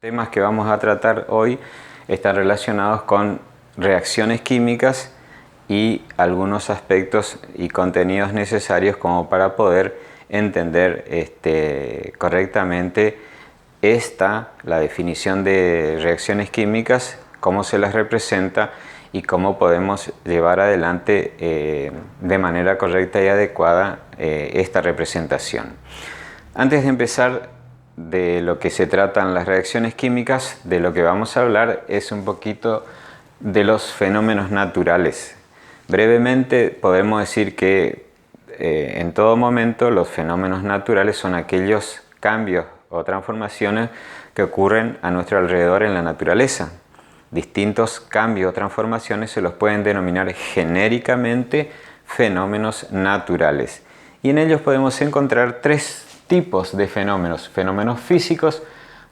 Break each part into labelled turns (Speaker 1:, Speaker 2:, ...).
Speaker 1: Temas que vamos a tratar hoy están relacionados con reacciones químicas y algunos aspectos y contenidos necesarios como para poder entender correctamente la definición de reacciones químicas, cómo se las representa y cómo podemos llevar adelante de manera correcta y adecuada esta representación. Antes de empezar de lo que se tratan las reacciones químicas, de lo que vamos a hablar es un poquito de los fenómenos naturales. Brevemente podemos decir que en todo momento los fenómenos naturales son aquellos cambios o transformaciones que ocurren a nuestro alrededor en la naturaleza. Distintos cambios o transformaciones se los pueden denominar genéricamente fenómenos naturales. Y en ellos podemos encontrar tres tipos de fenómenos: fenómenos físicos,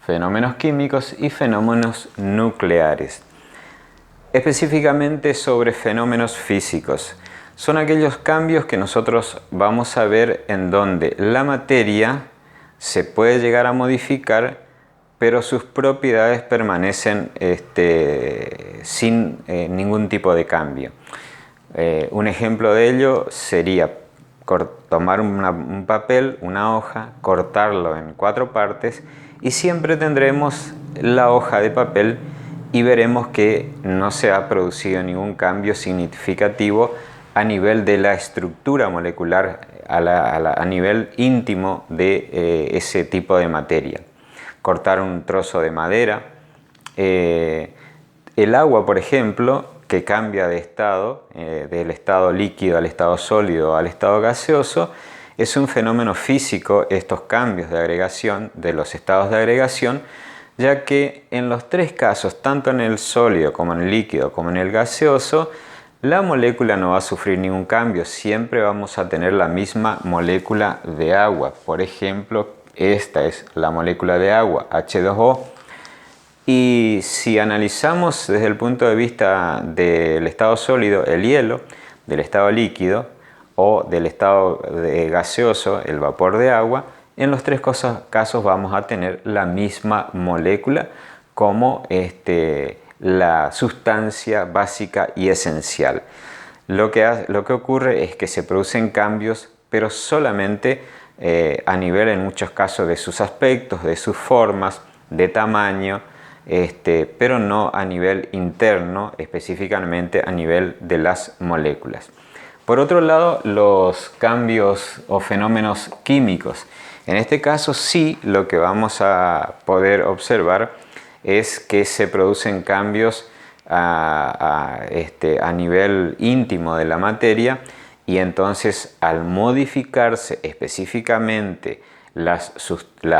Speaker 1: fenómenos químicos y fenómenos nucleares. Específicamente sobre fenómenos físicos, son aquellos cambios que nosotros vamos a ver en donde la materia se puede llegar a modificar, pero sus propiedades permanecen sin ningún tipo de cambio. Un ejemplo de ello sería tomar un papel, una hoja, cortarlo en 4 partes y siempre tendremos la hoja de papel y veremos que no se ha producido ningún cambio significativo a nivel de la estructura molecular, a nivel íntimo de ese tipo de materia. Cortar un trozo de madera, el agua, por ejemplo, que cambia de estado, del estado líquido al estado sólido al estado gaseoso, es un fenómeno físico estos cambios de agregación, de los estados de agregación, ya que en los tres casos, tanto en el sólido como en el líquido como en el gaseoso, la molécula no va a sufrir ningún cambio, siempre vamos a tener la misma molécula de agua. Por ejemplo, esta es la molécula de agua, H2O. Y si analizamos desde el punto de vista del estado sólido, el hielo, del estado líquido o del estado gaseoso, el vapor de agua, en los tres casos vamos a tener la misma molécula como la sustancia básica y esencial. Lo que ocurre es que se producen cambios, pero solamente a nivel, en muchos casos, de sus aspectos, de sus formas, de tamaño, pero no a nivel interno, específicamente a nivel de las moléculas. Por otro lado, los cambios o fenómenos químicos. En este caso sí, lo que vamos a poder observar es que se producen cambios a nivel íntimo de la materia, y entonces al modificarse específicamente las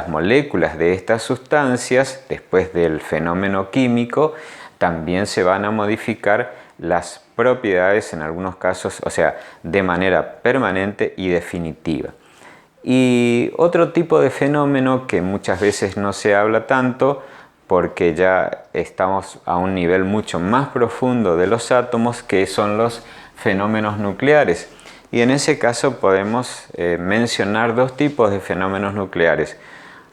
Speaker 1: moléculas de estas sustancias, después del fenómeno químico, también se van a modificar las propiedades en algunos casos, o sea, de manera permanente y definitiva. Y otro tipo de fenómeno que muchas veces no se habla tanto, porque ya estamos a un nivel mucho más profundo de los átomos, que son los fenómenos nucleares. Y en ese caso podemos mencionar dos tipos de fenómenos nucleares: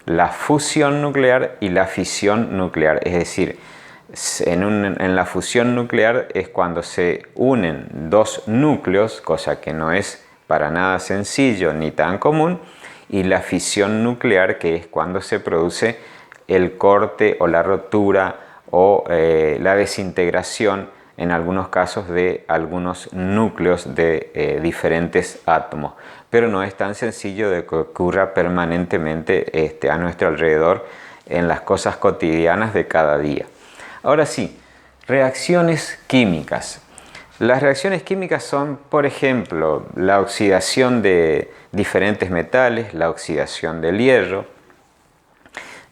Speaker 1: la fusión nuclear y la fisión nuclear. Es decir, en la fusión nuclear es cuando se unen dos núcleos, cosa que no es para nada sencillo ni tan común, y la fisión nuclear, que es cuando se produce el corte o la rotura o la desintegración en algunos casos de algunos núcleos de diferentes átomos. Pero no es tan sencillo de que ocurra permanentemente a nuestro alrededor en las cosas cotidianas de cada día. Ahora sí, reacciones químicas. Las reacciones químicas son, por ejemplo, la oxidación de diferentes metales, la oxidación del hierro,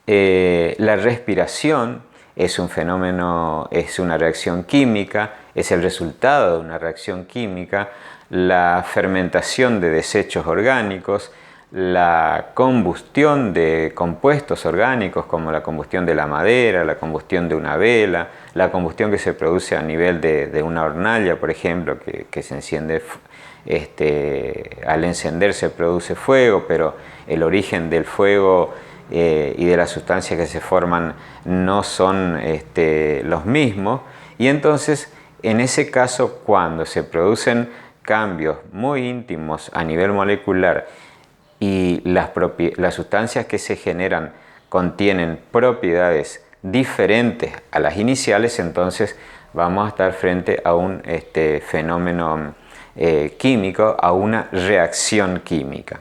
Speaker 1: la respiración. Es un fenómeno, es una reacción química, es el resultado de una reacción química. La fermentación de desechos orgánicos, la combustión de compuestos orgánicos como la combustión de la madera, la combustión de una vela, la combustión que se produce a nivel de una hornalla, por ejemplo, que se enciende, al encender se produce fuego, pero el origen del fuego y de las sustancias que se forman no son los mismos, y entonces en ese caso, cuando se producen cambios muy íntimos a nivel molecular y las sustancias que se generan contienen propiedades diferentes a las iniciales, entonces vamos a estar frente a un fenómeno químico, a una reacción química.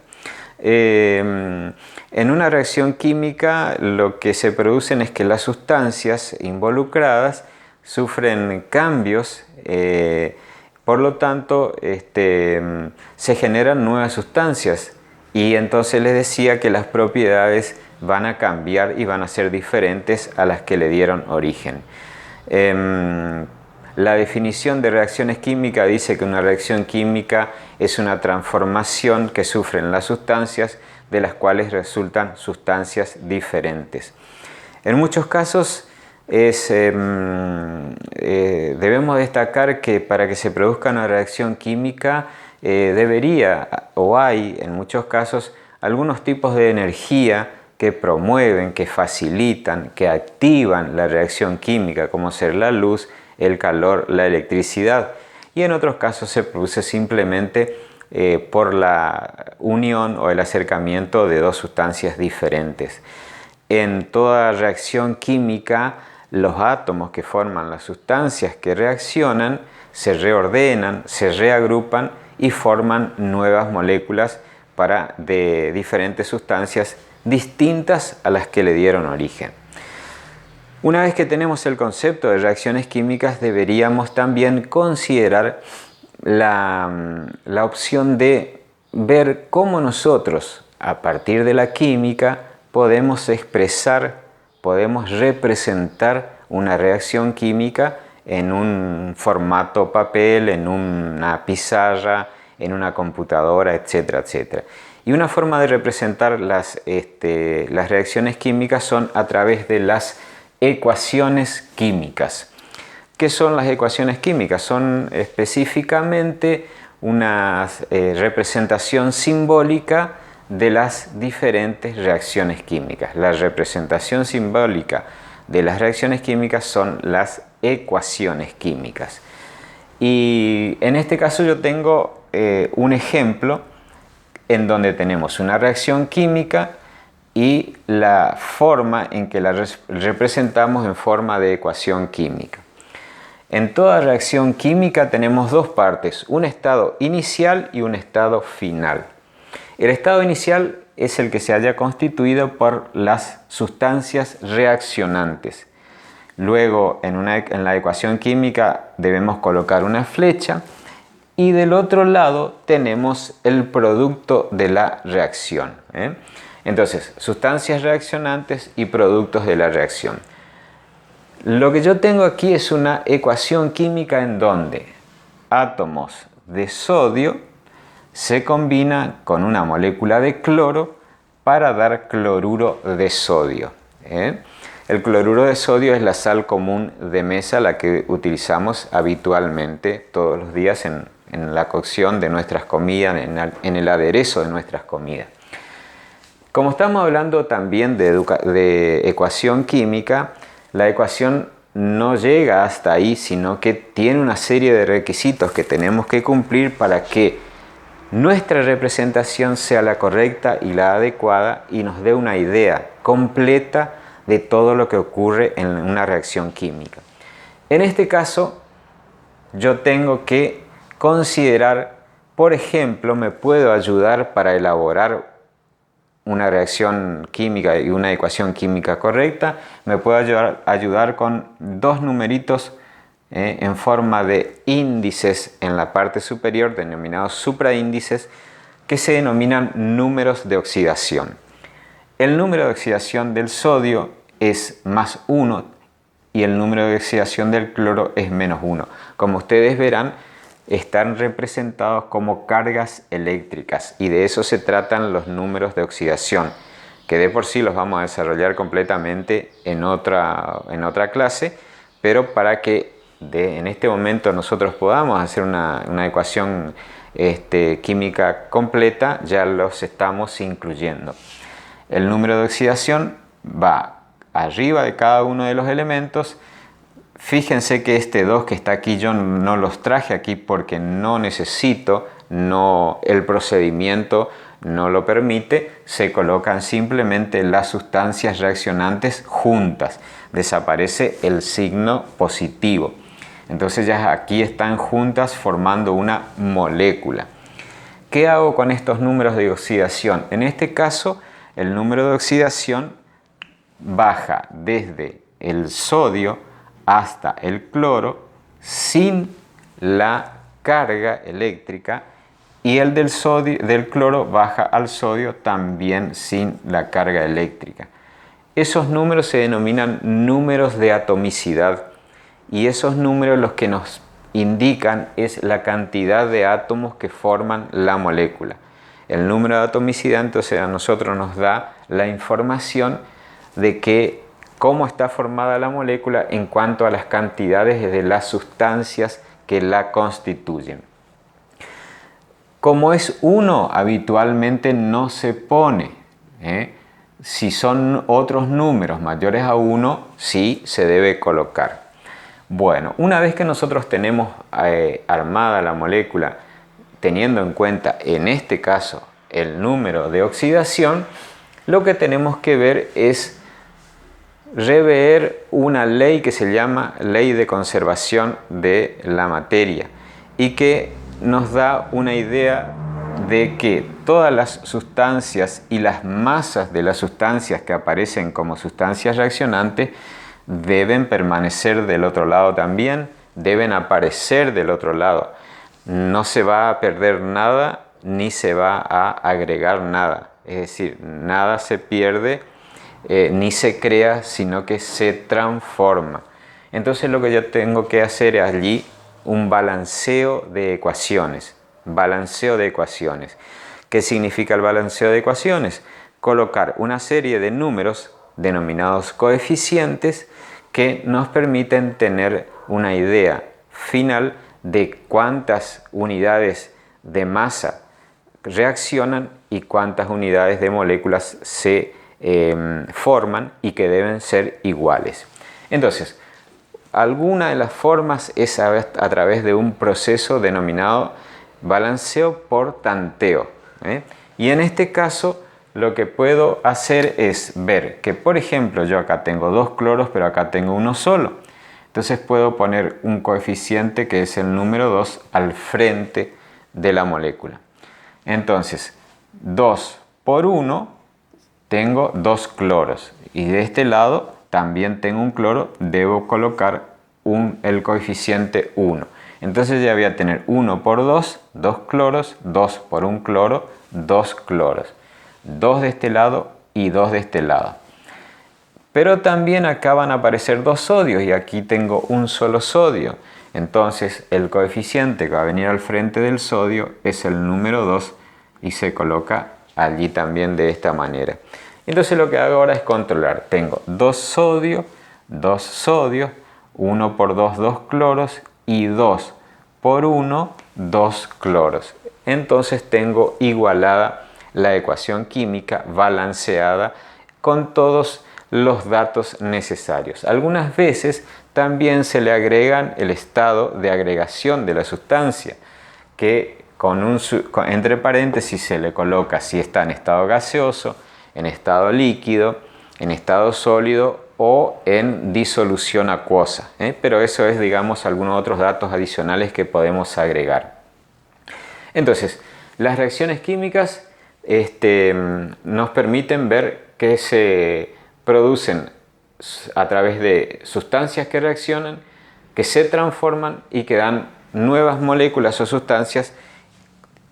Speaker 1: En una reacción química lo que se producen es que las sustancias involucradas sufren cambios, por lo tanto se generan nuevas sustancias, y entonces les decía que las propiedades van a cambiar y van a ser diferentes a las que le dieron origen. La definición de reacciones químicas dice que una reacción química es una transformación que sufren las sustancias, de las cuales resultan sustancias diferentes. En muchos casos debemos destacar que para que se produzca una reacción química debería, o hay en muchos casos, algunos tipos de energía que promueven, que facilitan, que activan la reacción química, como ser la luz, el calor, la electricidad, y en otros casos se produce simplemente por la unión o el acercamiento de dos sustancias diferentes. En toda reacción química, los átomos que forman las sustancias que reaccionan se reordenan, se reagrupan y forman nuevas moléculas de diferentes sustancias distintas a las que le dieron origen. Una vez que tenemos el concepto de reacciones químicas, deberíamos también considerar la opción de ver cómo nosotros, a partir de la química, podemos expresar, podemos representar una reacción química en un formato papel, en una pizarra, en una computadora, etcétera, etcétera. Y una forma de representar las reacciones químicas son a través de las ecuaciones químicas. ¿Qué son las ecuaciones químicas? Son específicamente una representación simbólica de las diferentes reacciones químicas. La representación simbólica de las reacciones químicas son las ecuaciones químicas. Y en este caso yo tengo un ejemplo en donde tenemos una reacción química y la forma en que la representamos en forma de ecuación química. En toda reacción química tenemos dos partes, un estado inicial y un estado final. El estado inicial es el que se haya constituido por las sustancias reaccionantes. Luego, en la ecuación química debemos colocar una flecha y del otro lado tenemos el producto de la reacción. Entonces, sustancias reaccionantes y productos de la reacción. Lo que yo tengo aquí es una ecuación química en donde átomos de sodio se combinan con una molécula de cloro para dar cloruro de sodio. El cloruro de sodio es la sal común de mesa, la que utilizamos habitualmente todos los días en la cocción de nuestras comidas, en el aderezo de nuestras comidas. Como estamos hablando también de ecuación química, la ecuación no llega hasta ahí, sino que tiene una serie de requisitos que tenemos que cumplir para que nuestra representación sea la correcta y la adecuada y nos dé una idea completa de todo lo que ocurre en una reacción química. En este caso, yo tengo que considerar, por ejemplo, me puedo ayudar para elaborar una reacción química y una ecuación química correcta, me puedo ayudar con dos numeritos en forma de índices en la parte superior, denominados supraíndices, que se denominan números de oxidación. El número de oxidación del sodio es +1 y el número de oxidación del cloro es -1. Como ustedes verán, están representados como cargas eléctricas y de eso se tratan los números de oxidación, que de por sí los vamos a desarrollar completamente en otra clase, pero para que en este momento nosotros podamos hacer una ecuación química completa, ya los estamos incluyendo. El número de oxidación va arriba de cada uno de los elementos. Fíjense que este 2 que está aquí yo no los traje aquí porque no necesito, el procedimiento no lo permite. Se colocan simplemente las sustancias reaccionantes juntas. Desaparece el signo positivo. Entonces ya aquí están juntas formando una molécula. ¿Qué hago con estos números de oxidación? En este caso, el número de oxidación baja desde el sodio hasta el cloro sin la carga eléctrica, y el del cloro baja al sodio también sin la carga eléctrica. Esos números se denominan números de atomicidad, y esos números los que nos indican es la cantidad de átomos que forman la molécula. El número de atomicidad entonces a nosotros nos da la información de cómo está formada la molécula en cuanto a las cantidades de las sustancias que la constituyen. Como es 1, habitualmente no se pone. Si son otros números mayores a 1, sí se debe colocar. Bueno, una vez que nosotros tenemos armada la molécula, teniendo en cuenta en este caso el número de oxidación, lo que tenemos que ver es rever una ley que se llama ley de conservación de la materia, y que nos da una idea de que todas las sustancias y las masas de las sustancias que aparecen como sustancias reaccionantes deben permanecer del otro lado también, deben aparecer del otro lado. No se va a perder nada ni se va a agregar nada. Es decir, nada se pierde ni se crea, sino que se transforma. Entonces lo que yo tengo que hacer es allí un balanceo de ecuaciones. Balanceo de ecuaciones. ¿Qué significa el balanceo de ecuaciones? Colocar una serie de números denominados coeficientes que nos permiten tener una idea final de cuántas unidades de masa reaccionan y cuántas unidades de moléculas se forman y que deben ser iguales. Entonces, alguna de las formas es a través de un proceso denominado balanceo por tanteo. Y en este caso lo que puedo hacer es ver que, por ejemplo, yo acá tengo 2 cloros, pero acá tengo uno solo. Entonces puedo poner un coeficiente que es el número 2 al frente de la molécula. Entonces, 2 por 1 tengo 2 cloros, y de este lado también tengo un cloro, debo colocar el coeficiente 1. Entonces ya voy a tener 1 por 2, 2 cloros, 2 por 1 cloro, 2 cloros. 2 de este lado y 2 de este lado. Pero también acá van a aparecer 2 sodios y aquí tengo un solo sodio. Entonces el coeficiente que va a venir al frente del sodio es el número 2 y se coloca allí también de esta manera. Entonces lo que hago ahora es controlar. Tengo 2 sodios, 2 sodios, 1 por 2, 2 cloros, y 2 por 1, 2 cloros. Entonces tengo igualada la ecuación química, balanceada con todos los datos necesarios. Algunas veces también se le agregan el estado de agregación de la sustancia, que entre paréntesis se le coloca si está en estado gaseoso, en estado líquido, en estado sólido o en disolución acuosa. Pero eso es, digamos, algunos otros datos adicionales que podemos agregar. Entonces, las reacciones químicas nos permiten ver que se producen a través de sustancias que reaccionan, que se transforman y que dan nuevas moléculas o sustancias,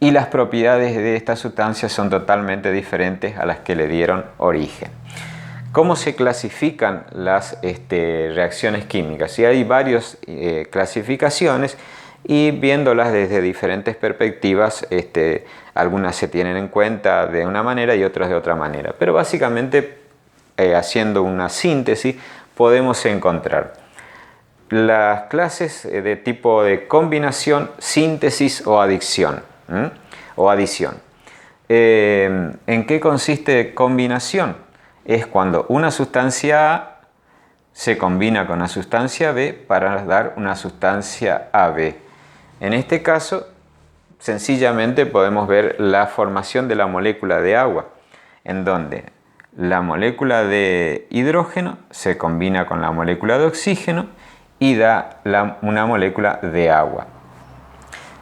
Speaker 1: y las propiedades de estas sustancias son totalmente diferentes a las que le dieron origen. ¿Cómo se clasifican las reacciones químicas? Y hay varias clasificaciones, y viéndolas desde diferentes perspectivas, algunas se tienen en cuenta de una manera y otras de otra manera. Pero básicamente, haciendo una síntesis, podemos encontrar las clases de tipo de combinación, síntesis o adición. ¿En qué consiste combinación? Es cuando una sustancia A se combina con una sustancia B para dar una sustancia AB. En este caso, sencillamente podemos ver la formación de la molécula de agua, en donde la molécula de hidrógeno se combina con la molécula de oxígeno y da una molécula de agua.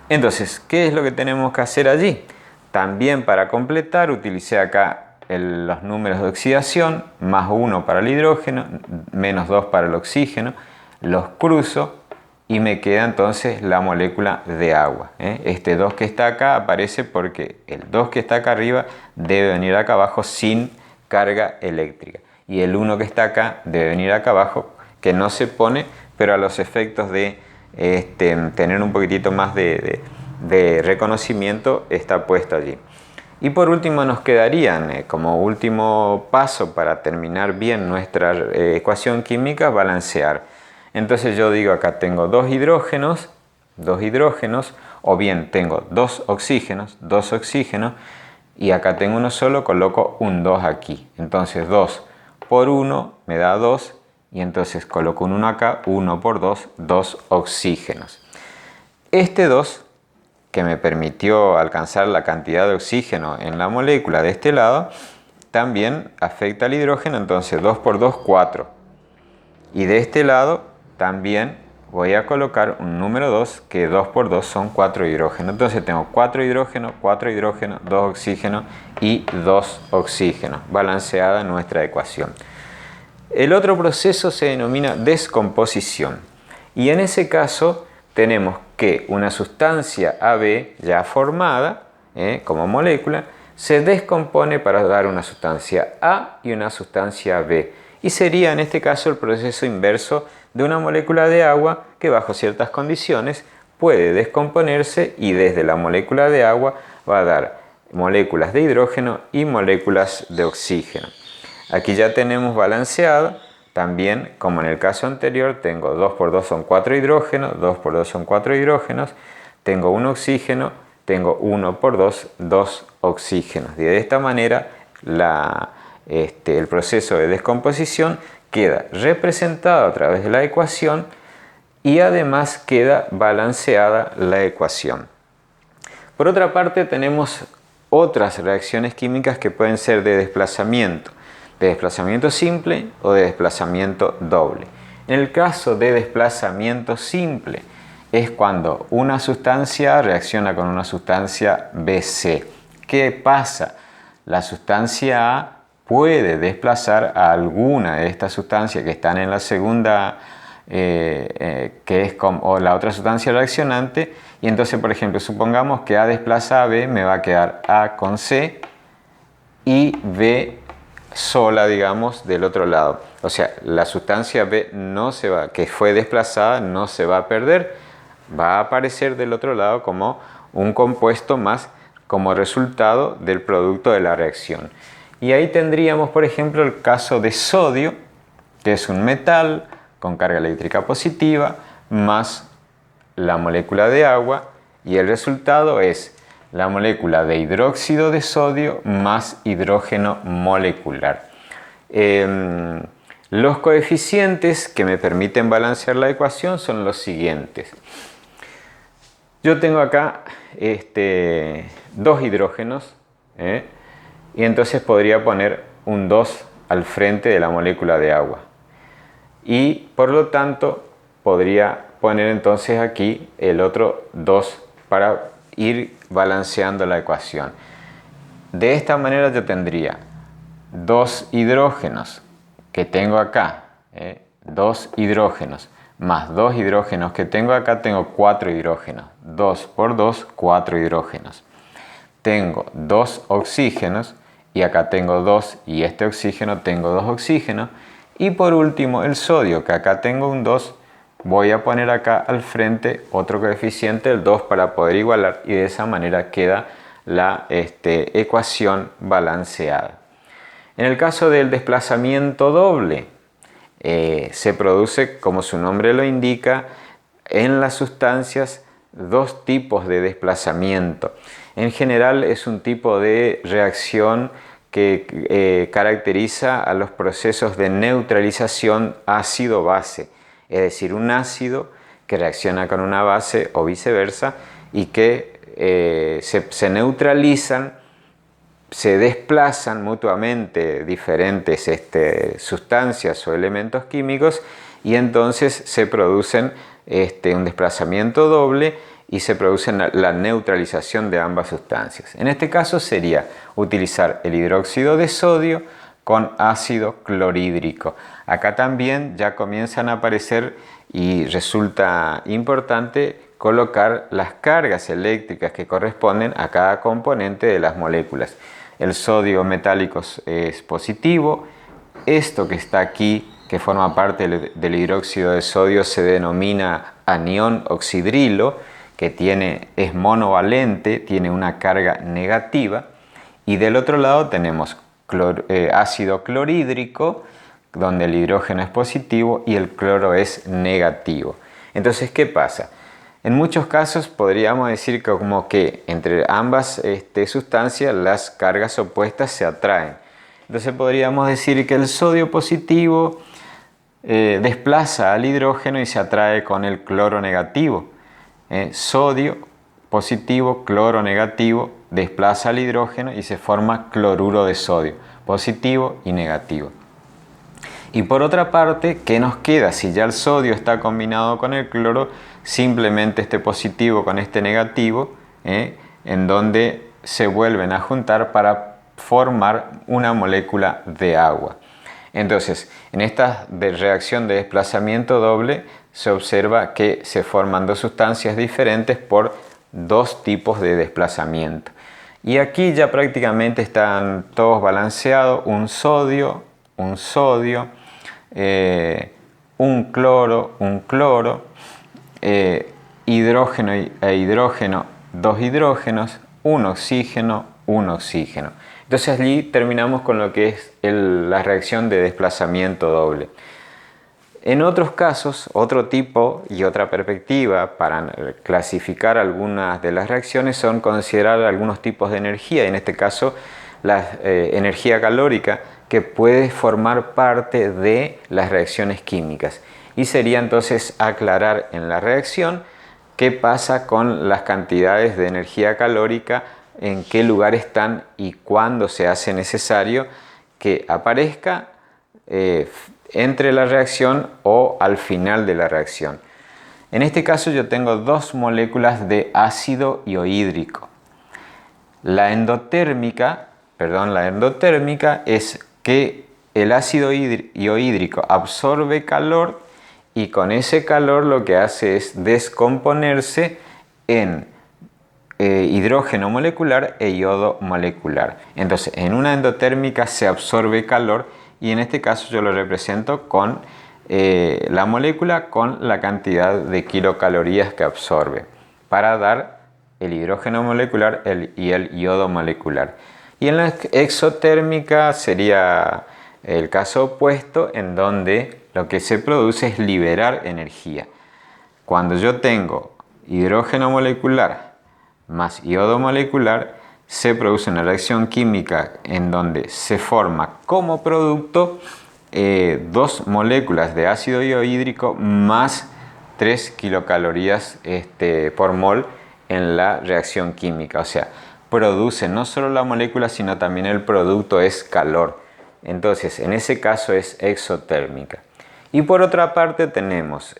Speaker 1: Entonces, ¿qué es lo que tenemos que hacer allí? También para completar utilicé acá los números de oxidación, más 1 para el hidrógeno, menos 2 para el oxígeno, los cruzo y me queda entonces la molécula de agua. Este 2 que está acá aparece porque el 2 que está acá arriba debe venir acá abajo sin carga eléctrica. Y el 1 que está acá debe venir acá abajo, que no se pone, pero a los efectos de tener un poquitito más de reconocimiento está puesto allí. Y por último nos quedarían como último paso para terminar bien nuestra ecuación química, balancear. Entonces yo digo acá tengo dos hidrógenos, o bien tengo dos oxígenos, y acá tengo uno solo, coloco un 2 aquí. Entonces 2 por 1 me da 2, y entonces coloco un 1 acá, 1 por 2, 2 oxígenos. Este 2 que me permitió alcanzar la cantidad de oxígeno en la molécula de este lado, también afecta al hidrógeno, entonces 2 por 2, 4. Y de este lado también voy a colocar un número 2, que 2 por 2 son 4 hidrógenos. Entonces tengo 4 hidrógenos, 2 oxígenos y 2 oxígenos, balanceada nuestra ecuación. El otro proceso se denomina descomposición. Y en ese caso tenemos que una sustancia AB ya formada como molécula se descompone para dar una sustancia A y una sustancia B. Y sería en este caso el proceso inverso de una molécula de agua que bajo ciertas condiciones puede descomponerse y desde la molécula de agua va a dar moléculas de hidrógeno y moléculas de oxígeno. Aquí ya tenemos balanceado. También, como en el caso anterior, tengo 2 por 2 son 4 hidrógenos, 2 por 2 son 4 hidrógenos, tengo un oxígeno, tengo 1 por 2, 2 oxígenos. Y de esta manera el proceso de descomposición queda representado a través de la ecuación y además queda balanceada la ecuación. Por otra parte, tenemos otras reacciones químicas que pueden ser de desplazamiento simple o de desplazamiento doble. En el caso de desplazamiento simple es cuando una sustancia A reacciona con una sustancia BC. ¿Qué pasa? La sustancia A puede desplazar a alguna de estas sustancias que están en la segunda, o la otra sustancia reaccionante, y entonces, por ejemplo, supongamos que A desplaza a B, me va a quedar A con C y B sola, digamos, del otro lado. O sea, la sustancia B que fue desplazada no se va a perder, va a aparecer del otro lado como un compuesto más como resultado del producto de la reacción. Y ahí tendríamos, por ejemplo, el caso de sodio, que es un metal con carga eléctrica positiva, más la molécula de agua, y el resultado es la molécula de hidróxido de sodio más hidrógeno molecular. Los coeficientes que me permiten balancear la ecuación son los siguientes. Yo tengo acá dos hidrógenos, y entonces podría poner un 2 al frente de la molécula de agua. Y por lo tanto podría poner entonces aquí el otro 2 para ir balanceando la ecuación. De esta manera yo tendría dos hidrógenos que tengo acá, 2 hidrógenos, más 2 hidrógenos que tengo acá, tengo 4 hidrógenos. 2 por 2, 4 hidrógenos. Tengo 2 oxígenos y acá tengo 2 y este oxígeno tengo 2 oxígenos. Y por último el sodio, que acá tengo un 2, voy a poner acá al frente otro coeficiente, el 2, para poder igualar, y de esa manera queda la ecuación balanceada. En el caso del desplazamiento doble, se produce, como su nombre lo indica, en las sustancias dos tipos de desplazamiento. En general es un tipo de reacción que caracteriza a los procesos de neutralización ácido-base, es decir, un ácido que reacciona con una base o viceversa y que se neutralizan, se desplazan mutuamente diferentes sustancias o elementos químicos y entonces se producen un desplazamiento doble y se produce la neutralización de ambas sustancias. En este caso sería utilizar el hidróxido de sodio con ácido clorhídrico. Acá también ya comienzan a aparecer y resulta importante colocar las cargas eléctricas que corresponden a cada componente de las moléculas. El sodio metálico es positivo. Esto que está aquí, que forma parte del hidróxido de sodio, se denomina anión oxidrilo, que es monovalente, tiene una carga negativa. Y del otro lado tenemos ácido clorhídrico, donde el hidrógeno es positivo y el cloro es negativo. Entonces, ¿qué pasa? En muchos casos podríamos decir que como que entre ambas sustancias las cargas opuestas se atraen. Entonces podríamos decir que el sodio positivo desplaza al hidrógeno y se atrae con el cloro negativo. Sodio positivo, cloro negativo, desplaza al hidrógeno y se forma cloruro de sodio, positivo y negativo. Y por otra parte, ¿qué nos queda? Si ya el sodio está combinado con el cloro, simplemente este positivo con este negativo, en donde se vuelven a juntar para formar una molécula de agua. Entonces, en esta reacción de desplazamiento doble se observa que se forman dos sustancias diferentes por dos tipos de desplazamiento. Y aquí ya prácticamente están todos balanceados, un sodio, un cloro, hidrógeno e hidrógeno, dos hidrógenos, un oxígeno. Entonces allí terminamos con lo que es la reacción de desplazamiento doble. En otros casos, otro tipo y otra perspectiva para clasificar algunas de las reacciones son considerar algunos tipos de energía, en este caso la energía calórica, que puede formar parte de las reacciones químicas. Y sería entonces aclarar en la reacción qué pasa con las cantidades de energía calórica, en qué lugar están y cuándo se hace necesario que aparezca entre la reacción o al final de la reacción. En este caso yo tengo dos moléculas de ácido iohídrico. La endotérmica es que el ácido iohídrico absorbe calor y con ese calor lo que hace es descomponerse en hidrógeno molecular e yodo molecular. Entonces, en una endotérmica se absorbe calor y en este caso yo lo represento con la molécula con la cantidad de kilocalorías que absorbe para dar el hidrógeno molecular y el yodo molecular. Y en la exotérmica sería el caso opuesto, en donde lo que se produce es liberar energía. Cuando yo tengo hidrógeno molecular más yodo molecular, se produce una reacción química en donde se forma como producto dos moléculas de ácido iohídrico más 3 kilocalorías por mol en la reacción química. O sea, produce no solo la molécula, sino también el producto es calor. Entonces, en ese caso es exotérmica. Y por otra parte tenemos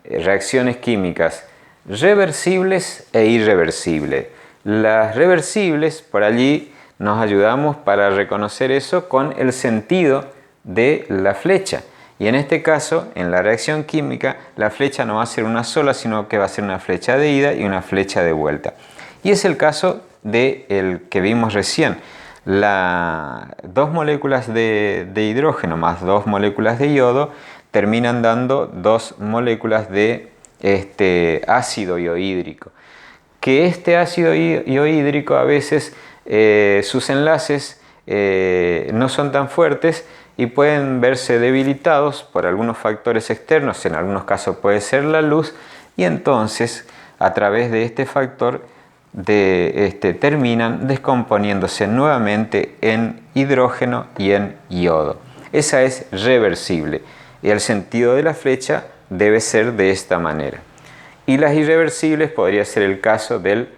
Speaker 1: reacciones químicas reversibles e irreversibles. Las reversibles, por allí nos ayudamos para reconocer eso con el sentido de la flecha. Y en este caso, en la reacción química, la flecha no va a ser una sola, sino que va a ser una flecha de ida y una flecha de vuelta. Y es el caso del que vimos recién. Dos moléculas de hidrógeno más dos moléculas de yodo terminan dando dos moléculas de ácido iohídrico. Que este ácido iohídrico a veces sus enlaces no son tan fuertes y pueden verse debilitados por algunos factores externos, en algunos casos puede ser la luz, y entonces a través de este factor terminan descomponiéndose nuevamente en hidrógeno y en yodo. Esa es reversible y el sentido de la flecha debe ser de esta manera. Y las irreversibles podría ser el caso del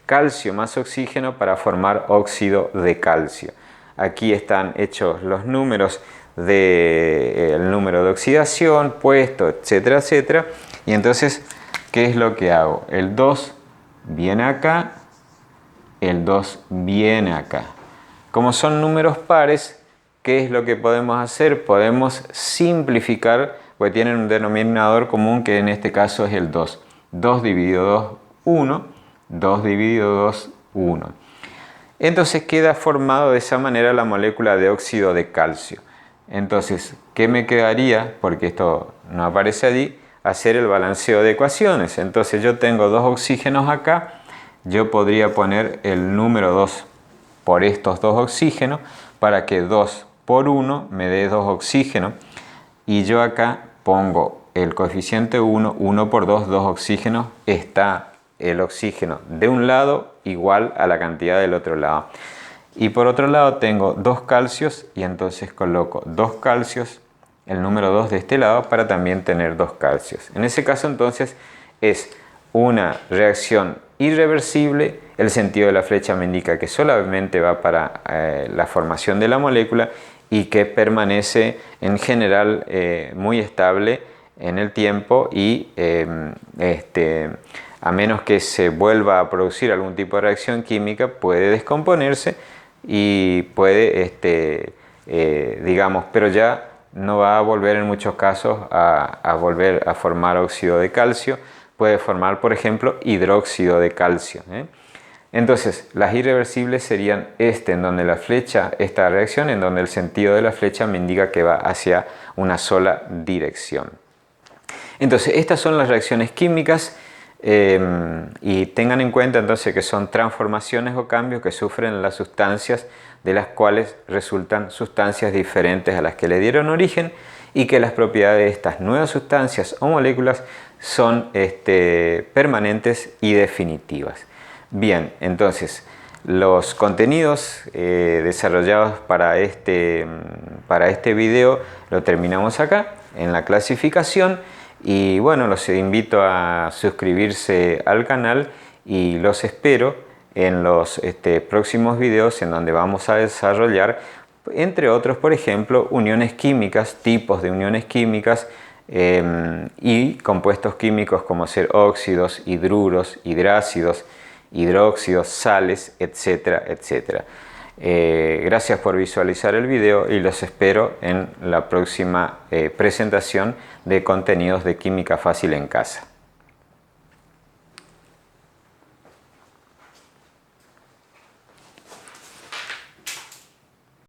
Speaker 1: calcio más oxígeno para formar óxido de calcio. Aquí están hechos los números del número de oxidación puesto, etcétera, etcétera. Y entonces, ¿qué es lo que hago? El 2 viene acá, el 2 viene acá. Como son números pares, ¿qué es lo que podemos hacer? Podemos simplificar, porque tienen un denominador común que en este caso es el 2. 2 dividido 2, 1. 2 dividido 2, 1. Entonces queda formado de esa manera la molécula de óxido de calcio. Entonces, ¿qué me quedaría? Porque esto no aparece allí. Hacer el balanceo de ecuaciones. Entonces yo tengo 2 oxígenos acá. Yo podría poner el número 2 por estos 2 oxígenos para que 2 por 1 me dé 2 oxígenos. Y yo acá pongo el coeficiente 1, 1 por 2, 2 oxígenos. Está el oxígeno de un lado igual a la cantidad del otro lado. Y por otro lado tengo 2 calcios y entonces coloco 2 calcios, el número 2 de este lado para también tener 2 calcios. En ese caso entonces es una reacción irreversible. El sentido de la flecha me indica que solamente va para la formación de la molécula y que permanece en general muy estable en el tiempo y a menos que se vuelva a producir algún tipo de reacción química, puede descomponerse y puede, digamos, pero ya no va a volver en muchos casos a volver a formar óxido de calcio. Puede formar, por ejemplo, hidróxido de calcio. Entonces, las irreversibles serían en donde la flecha, esta reacción, en donde el sentido de la flecha me indica que va hacia una sola dirección. Entonces, estas son las reacciones químicas. Y tengan en cuenta entonces que son transformaciones o cambios que sufren las sustancias, de las cuales resultan sustancias diferentes a las que le dieron origen, y que las propiedades de estas nuevas sustancias o moléculas son permanentes y definitivas. Bien, entonces los contenidos desarrollados para este video lo terminamos acá en la clasificación. Y bueno, los invito a suscribirse al canal y los espero en los próximos videos en donde vamos a desarrollar, entre otros, por ejemplo, uniones químicas, tipos de uniones químicas y compuestos químicos como ser óxidos, hidruros, hidrácidos, hidróxidos, sales, etcétera, etcétera. Gracias por visualizar el video y los espero en la próxima presentación de contenidos de Química Fácil en Casa.